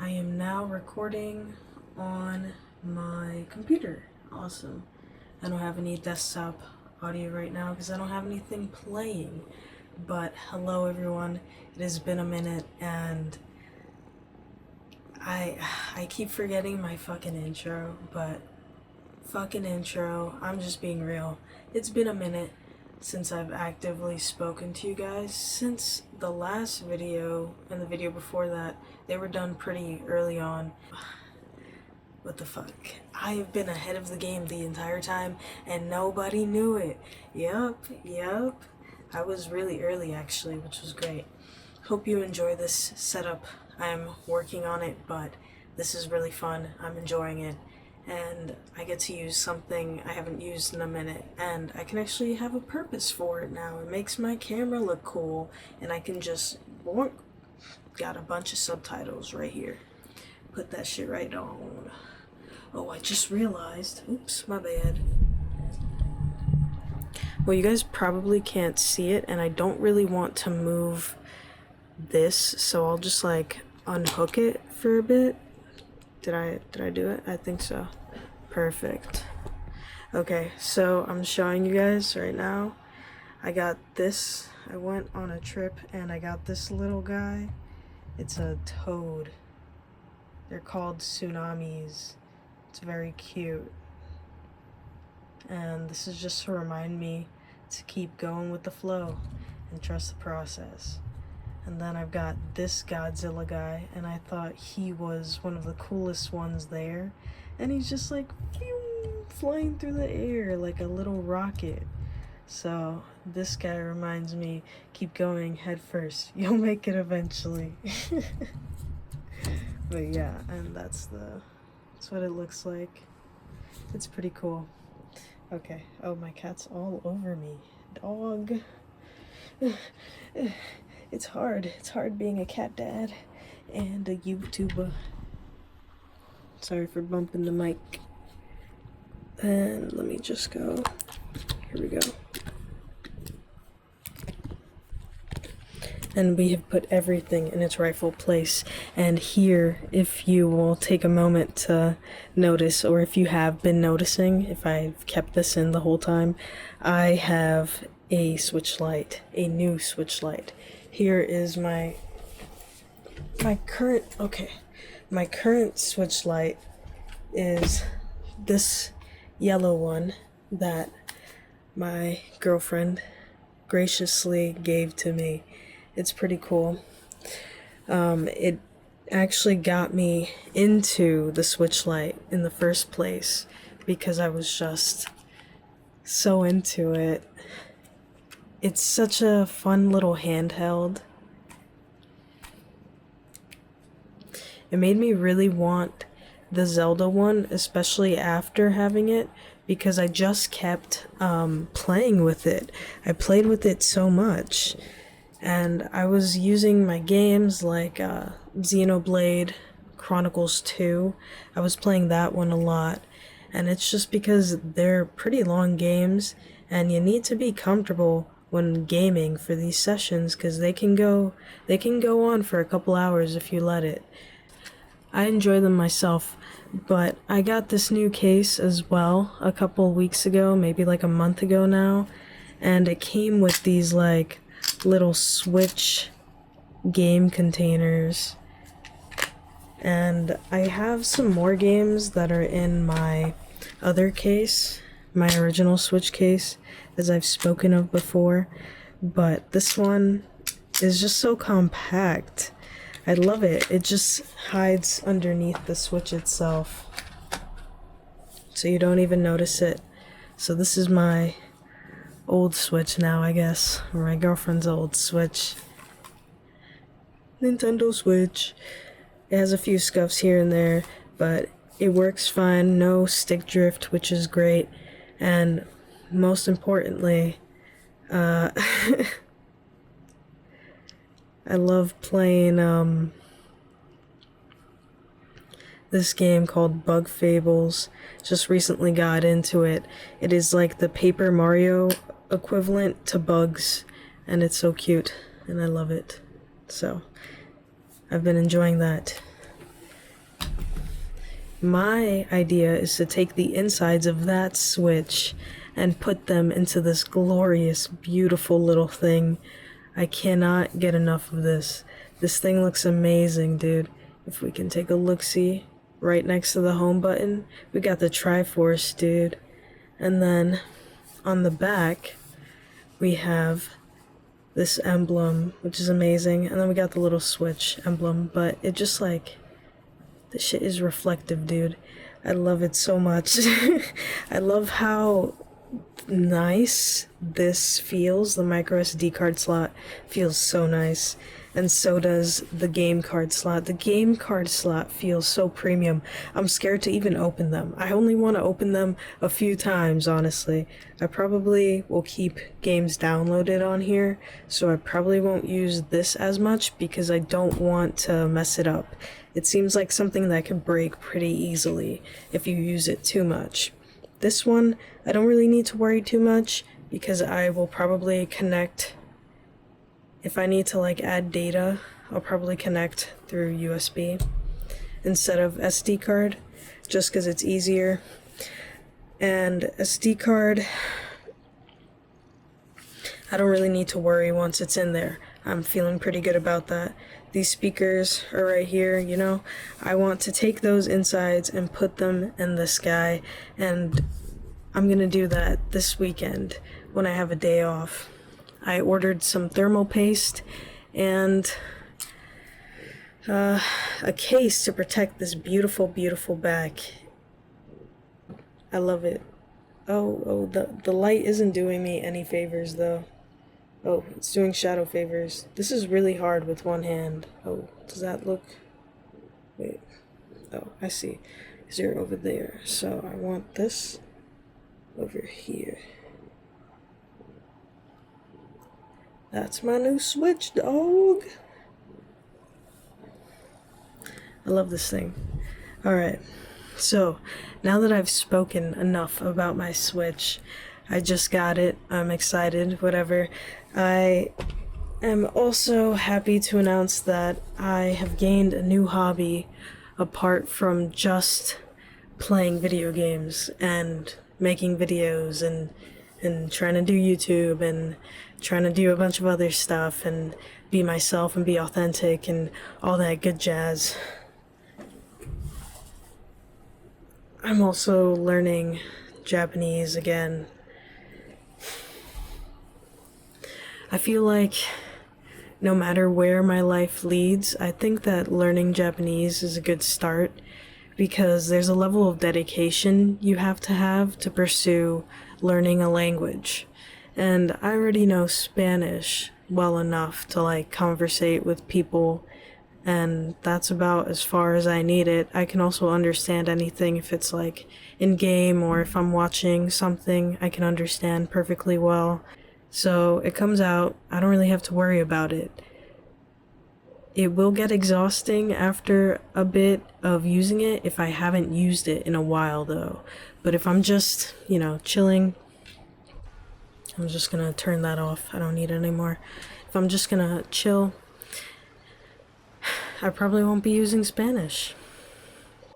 I am now recording on my computer. Awesome. I don't have any desktop audio right now because I don't have anything playing. But hello everyone, it has been a minute and I keep forgetting my fucking intro, but fucking intro, I'm just being real. It's been a minute since I've actively spoken to you guys. Since the last video and the video before that, they were done pretty early on. What the fuck? I have been ahead of the game the entire time and nobody knew it. Yup. I was really early actually, which was great. Hope you enjoy this setup. I'm working on it, but this is really fun. I'm enjoying it. And I get to use something I haven't used in a minute, and I can actually have a purpose for it now. It makes my camera look cool, and I can just got a bunch of subtitles right here. Put that shit right on. Oh, I just realized, oops, my bad. Well, you guys probably can't see it, and I don't really want to move this, so I'll just like unhook it for a bit. Did I do it? I think so. Perfect. Okay, so I'm showing you guys right now. I got this. I went on a trip and I got this little guy. It's a toad. They're called tsunamis. It's very cute. And this is just to remind me to keep going with the flow and trust the process. And then I've got this Godzilla guy, and I thought he was one of the coolest ones there. And he's just like flying through the air like a little rocket. So this guy reminds me, keep going head first. You'll make it eventually. But yeah, and that's what it looks like. It's pretty cool. Okay. Oh, my cat's all over me. Dog. It's hard being a cat dad and a YouTuber. Sorry for bumping the mic. And let me just go. Here we go. And we have put everything in its rightful place. And here, if you will take a moment to notice, or if you have been noticing, if I've kept this in the whole time, I have a switch light, a new switch light. Here is my current switch light is this yellow one that my girlfriend graciously gave to me. It's pretty cool. It actually got me into the switch light in the first place because I was just so into it. It's such a fun little handheld. It made me really want the Zelda one, especially after having it, because I just kept playing with it. I played with it so much, and I was using my games like Xenoblade Chronicles 2. I was playing that one a lot, and it's just because they're pretty long games, and you need to be comfortable when gaming for these sessions because they can go on for a couple hours if you let it. I enjoy them myself, but I got this new case as well a couple weeks ago, maybe like a month ago now, and it came with these like little Switch game containers. And I have some more games that are in my other case, my original Switch case, as I've spoken of before, but this one is just so compact. I love it. It just hides underneath the Switch itself, so you don't even notice it. So this is my old Switch now, I guess, or my girlfriend's old Switch. Nintendo Switch. It has a few scuffs here and there, but it works fine. No stick drift, which is great. And most importantly, I love playing this game called Bug Fables. Just recently got into it. It is like the Paper Mario equivalent to Bugs, and it's so cute, and I love it. So I've been enjoying that. My idea is to take the insides of that switch and put them into this glorious, beautiful little thing. I cannot get enough of this. This thing looks amazing, dude. If we can take a look-see, right next to the home button, we got the Triforce, dude. And then on the back, we have this emblem, which is amazing. And then we got the little switch emblem, but it just like, this shit is reflective, dude. I love it so much. I love how nice this feels. The micro SD card slot feels so nice. And so does the game card slot. The game card slot feels so premium. I'm scared to even open them. I only want to open them a few times, honestly. I probably will keep games downloaded on here, so I probably won't use this as much because I don't want to mess it up. It seems like something that can break pretty easily if you use it too much. This one, I don't really need to worry too much because I will probably connect. If I need to like add data, I'll probably connect through USB instead of SD card, just because it's easier. And SD card, I don't really need to worry once it's in there. I'm feeling pretty good about that. These speakers are right here, you know. I want to take those insides and put them in the sky, and I'm gonna do that this weekend when I have a day off. I ordered some thermal paste and a case to protect this beautiful, beautiful back. I love it. The light isn't doing me any favors though. Oh, it's doing shadow favors. This is really hard with one hand. Oh, does that look... Wait. Oh, I see. They're over there. So I want this over here. That's my new Switch, dog. I love this thing. Alright, so now that I've spoken enough about my Switch, I just got it, I'm excited, whatever. I am also happy to announce that I have gained a new hobby apart from just playing video games and making videos and trying to do YouTube and trying to do a bunch of other stuff and be myself and be authentic and all that good jazz. I'm also learning Japanese again. I feel like no matter where my life leads, I think that learning Japanese is a good start because there's a level of dedication you have to pursue learning a language. And I already know Spanish well enough to like conversate with people, and that's about as far as I need it. I can also understand anything if it's like in game or if I'm watching something, I can understand perfectly well. So it comes out, I don't really have to worry about it. It will get exhausting after a bit of using it if I haven't used it in a while though. But if I'm just, you know, chilling, I'm just gonna turn that off. I don't need it anymore. If I'm just gonna chill, I probably won't be using Spanish.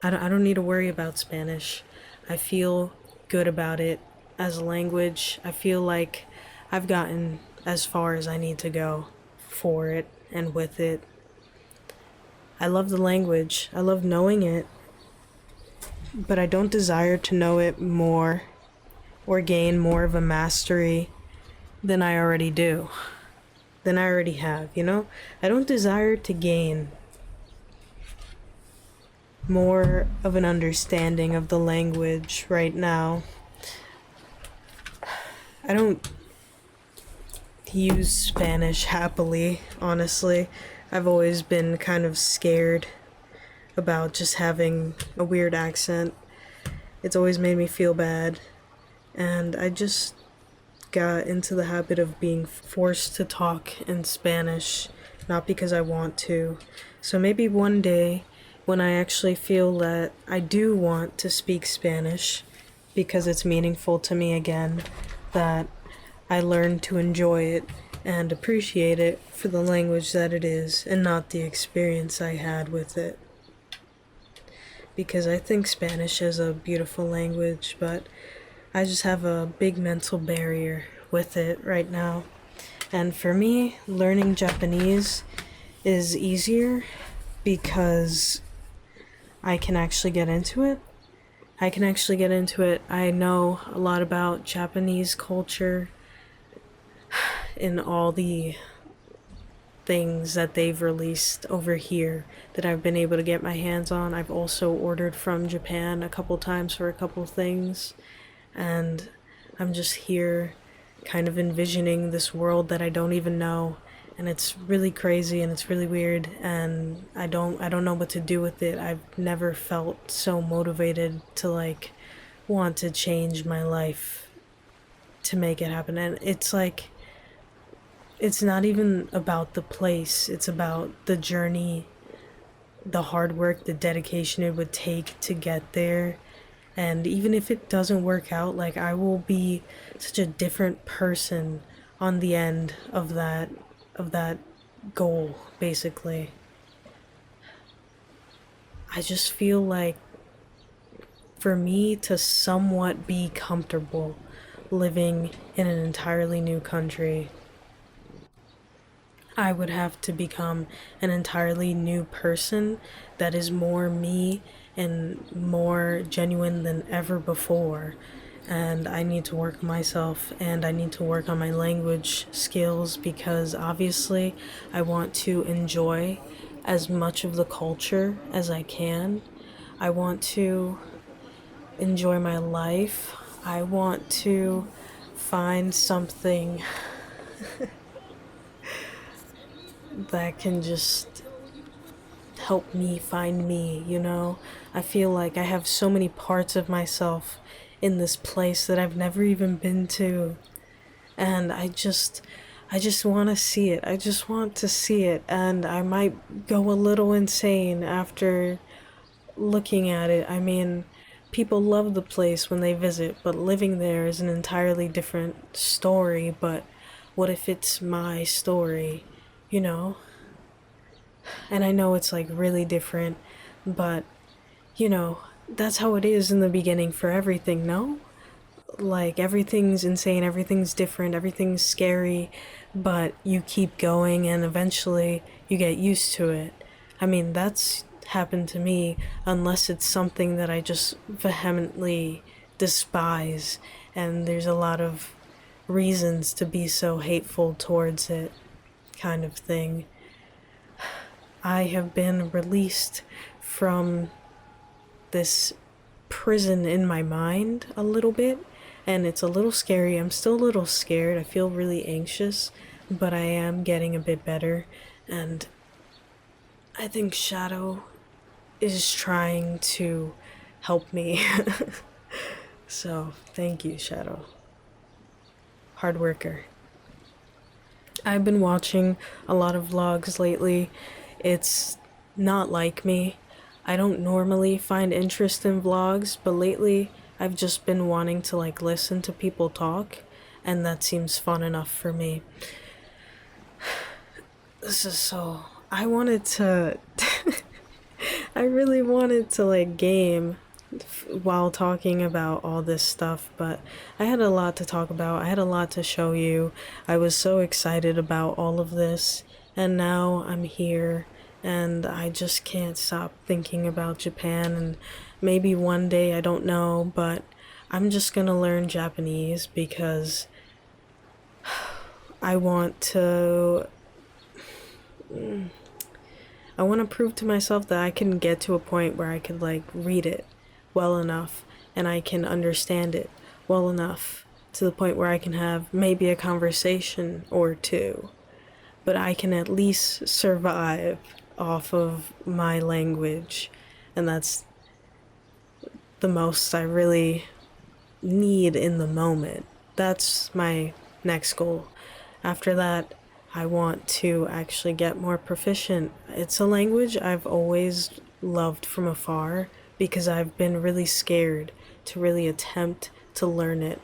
I don't need to worry about Spanish. I feel good about it as a language. I feel like I've gotten as far as I need to go for it and with it. I love the language. I love knowing it. But I don't desire to know it more or gain more of a mastery than I already do. Than I already have, you know? I don't desire to gain more of an understanding of the language right now. I don't use Spanish happily, honestly. I've always been kind of scared about just having a weird accent. It's always made me feel bad. And I just got into the habit of being forced to talk in Spanish, not because I want to. So maybe one day, when I actually feel that I do want to speak Spanish, because it's meaningful to me again, that I learn to enjoy it and appreciate it for the language that it is and not the experience I had with it. because I think Spanish is a beautiful language, but I just have a big mental barrier with it right now. And for me, learning Japanese is easier because I can actually get into it. I know a lot about Japanese culture in all the things that they've released over here that I've been able to get my hands on. I've also ordered from Japan a couple times for a couple things, and I'm just here kind of envisioning this world that I don't even know, and it's really crazy and it's really weird, and I don't know what to do with it. I've never felt so motivated to like want to change my life to make it happen. And it's like it's not even about the place, it's about the journey, the hard work, the dedication it would take to get there. And even if it doesn't work out, like I will be such a different person on the end of that goal, basically. I just feel like for me to somewhat be comfortable living in an entirely new country, I would have to become an entirely new person that is more me and more genuine than ever before. And I need to work on myself and I need to work on my language skills because obviously I want to enjoy as much of the culture as I can. I want to enjoy my life. I want to find something that can just help me find me, you know? I feel like I have so many parts of myself in this place that I've never even been to. And I just want to see it. I just want to see it, and I might go a little insane after looking at it. I mean, people love the place when they visit, but living there is an entirely different story. But what if it's my story, you know? And I know it's like really different, but you know, that's how it is in the beginning for everything, no? Like everything's insane, everything's different, everything's scary, but you keep going and eventually you get used to it. I mean, that's happened to me unless it's something that I just vehemently despise and there's a lot of reasons to be so hateful towards it, kind of thing. I have been released from this prison in my mind a little bit, and it's a little scary. I'm still a little scared. I feel really anxious, but I am getting a bit better, and I think Shadow is trying to help me. So, thank you, Shadow. Hard worker. I've been watching a lot of vlogs lately. It's not like me. I don't normally find interest in vlogs, but lately I've just been wanting to like listen to people talk, and that seems fun enough for me. This is so. I wanted to. I really wanted to like game while talking about all this stuff, but I had a lot to talk about. I had a lot to show you. I was so excited about all of this, and now I'm here, and I just can't stop thinking about Japan. And maybe one day, I don't know, but I'm just gonna learn Japanese because I want to. I want to prove to myself that I can get to a point where I could like read it well enough and I can understand it well enough to the point where I can have maybe a conversation or two, but I can at least survive off of my language, and that's the most I really need in the moment. That's my next goal. After that, I want to actually get more proficient. It's a language I've always loved from afar because I've been really scared to really attempt to learn it.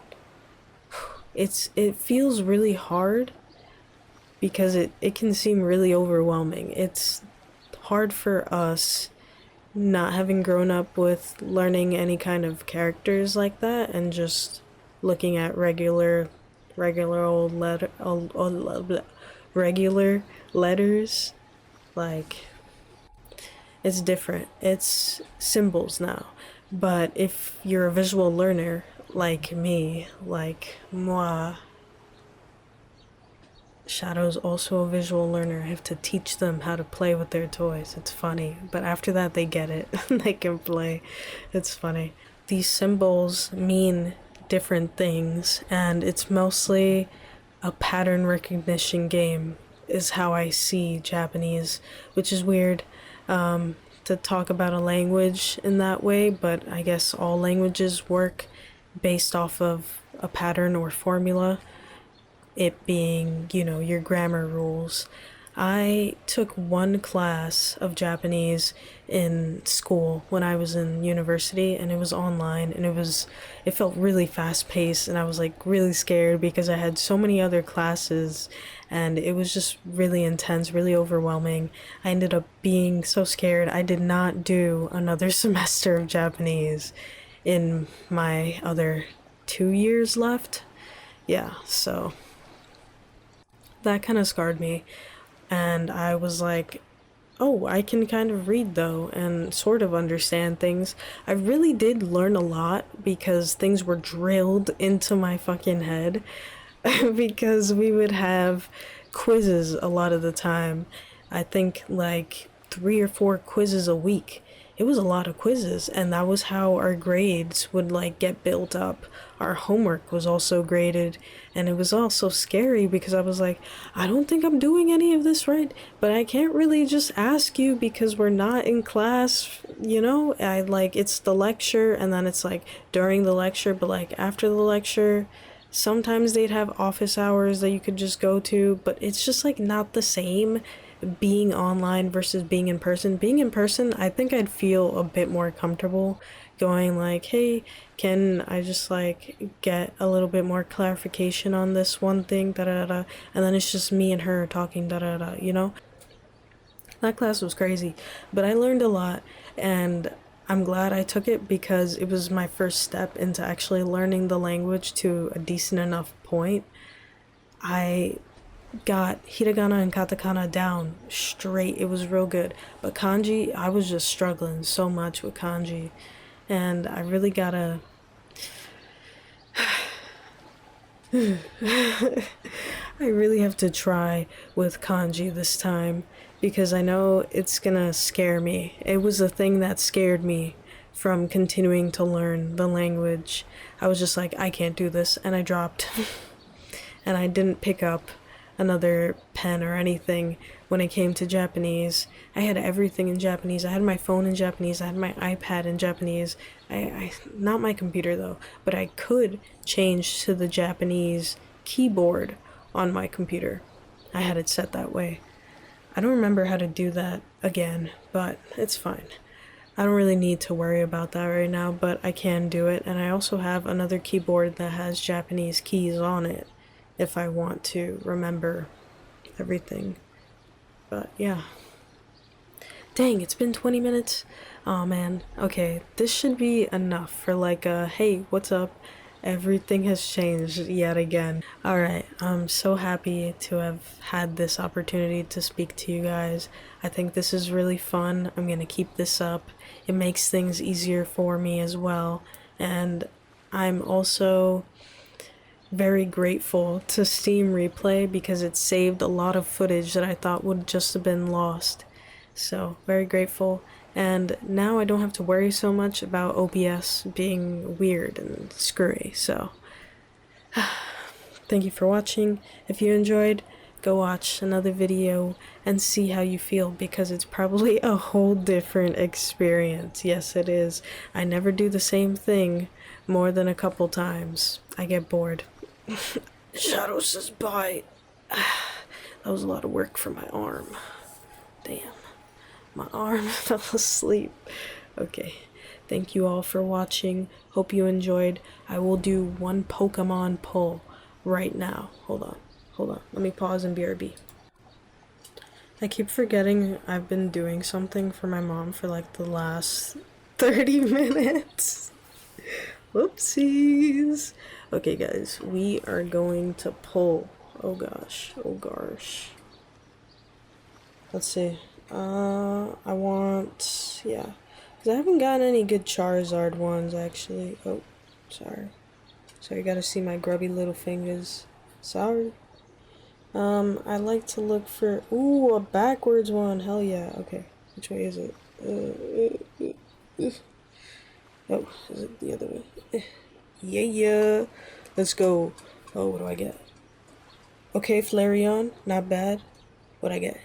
It feels really hard because it can seem really overwhelming. It's hard for us not having grown up with learning any kind of characters like that and just looking at regular regular letters, like, it's different. It's symbols now. But if you're a visual learner like me, like moi, Shadow's also a visual learner. I have to teach them how to play with their toys. It's funny. But after that, they get it. They can play. It's funny. These symbols mean different things, and it's mostly a pattern recognition game, is how I see Japanese, which is weird to talk about a language in that way, but I guess all languages work based off of a pattern or formula, it being, you know, your grammar rules. I took one class of Japanese in school when I was in university, and it was online, and it felt really fast paced, and I was like really scared because I had so many other classes, and it was just really intense, really overwhelming. I ended up being so scared I did not do another semester of Japanese in my other 2 years left. Yeah, so that kind of scarred me. And I was like, oh, I can kind of read though and sort of understand things. I really did learn a lot because things were drilled into my fucking head because we would have quizzes a lot of the time. I think like 3 or 4 quizzes a week. It was a lot of quizzes, and that was how our grades would like get built up. Our homework was also graded, and it was all so scary because I was like, I don't think I'm doing any of this right, but I can't really just ask you because we're not in class, you know? I like, it's the lecture, and then it's like during the lecture, but like after the lecture, sometimes they'd have office hours that you could just go to, but it's just like not the same being online versus being in person. Being in person, I think I'd feel a bit more comfortable going like, hey, can I just like get a little bit more clarification on this one thing, da da da, and then it's just me and her talking, da da da, you know? That class was crazy, but I learned a lot, and I'm glad I took it because it was my first step into actually learning the language to a decent enough point. I got hiragana and katakana down straight. It was real good. But kanji, I was just struggling so much with kanji. And I really gotta I really have to try with kanji this time because I know it's gonna scare me. It was a thing that scared me from continuing to learn the language. I was just like, I can't do this, and I dropped. And I didn't pick up another pen or anything when it came to Japanese. I had everything in Japanese. I had my phone in Japanese. I had my iPad in Japanese. I not my computer though, but I could change to the Japanese keyboard on my computer. I had it set that way. I don't remember how to do that again, but it's fine. I don't really need to worry about that right now, but I can do it. And I also have another keyboard that has Japanese keys on it if I want to remember everything. But yeah. Dang, it's been 20 minutes. Oh man. Okay, this should be enough for like a, hey, what's up? Everything has changed yet again. Alright, I'm so happy to have had this opportunity to speak to you guys. I think this is really fun. I'm gonna keep this up. It makes things easier for me as well. And I'm also very grateful to Steam Replay because it saved a lot of footage that I thought would just have been lost. So, very grateful. And now I don't have to worry so much about OBS being weird and screwy. So, thank you for watching. If you enjoyed, go watch another video and see how you feel because it's probably a whole different experience. Yes, it is. I never do the same thing more than a couple times. I get bored. Shadow says bye. That was a lot of work for my arm. Damn. My arm fell asleep. Okay. Thank you all for watching. Hope you enjoyed. I will do one Pokemon pull right now. Hold on. Let me pause and BRB. I keep forgetting I've been doing something for my mom for like the last 30 minutes. Whoopsies. Okay, guys, we are going to pull. Oh gosh, oh gosh. Let's see. I want, yeah. Because I haven't gotten any good Charizard ones, actually. Oh, sorry. So you gotta see my grubby little fingers. Sorry. I like to look for, ooh, a backwards one. Hell yeah. Okay, which way is it? Oh, is it the other way? Yeah, yeah. Let's go. Oh, what do I get? Okay, Flareon. Not bad. What'd I get?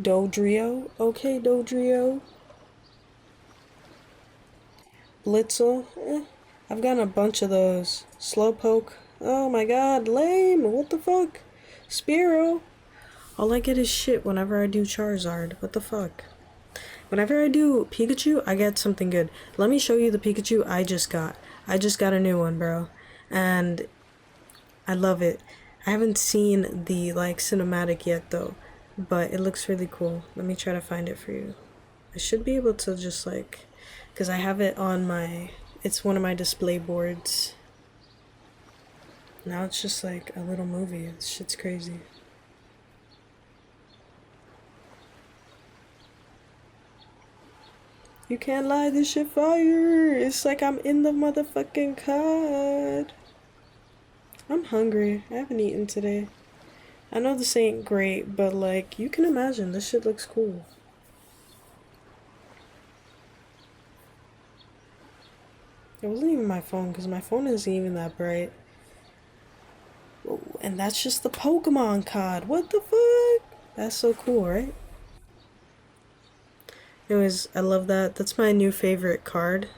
Dodrio. Okay, Dodrio. Blitzel. I've gotten a bunch of those. Slowpoke. Oh my god, lame. What the fuck? Spearow. All I get is shit whenever I do Charizard. What the fuck? Whenever I do Pikachu, I get something good. Let me show you the Pikachu I just got. I just got a new one, bro. And I love it. I haven't seen the, like, cinematic yet, though. But it looks really cool. Let me try to find it for you. I should be able to just, like... Because I have it on my... It's one of my display boards. Now it's just, like, a little movie. This shit's crazy. You can't lie, this shit fire. It's like I'm in the motherfucking card. I'm hungry. I haven't eaten today. I know this ain't great, but like, you can imagine, this shit looks cool. It wasn't even my phone, because my phone isn't even that bright. Oh, and that's just the Pokemon card. What the fuck? That's so cool, right? Anyways, I love that. That's my new favorite card.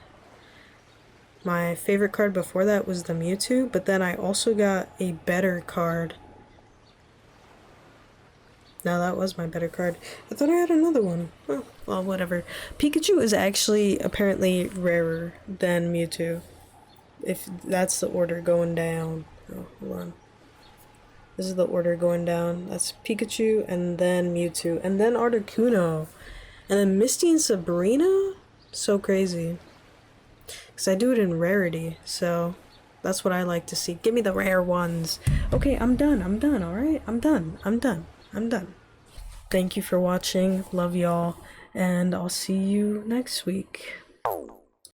My favorite card before that was the Mewtwo, but then I also got a better card. No, that was my better card. I thought I had another one. Oh, well, whatever. Pikachu is actually apparently rarer than Mewtwo. If that's the order going down. Oh, hold on. This is the order going down. That's Pikachu, and then Mewtwo, and then Articuno. And then Misty and Sabrina? So crazy. Because I do it in rarity, so that's what I like to see. Give me the rare ones. Okay, I'm done, alright? I'm done. Thank you for watching. Love y'all. And I'll see you next week.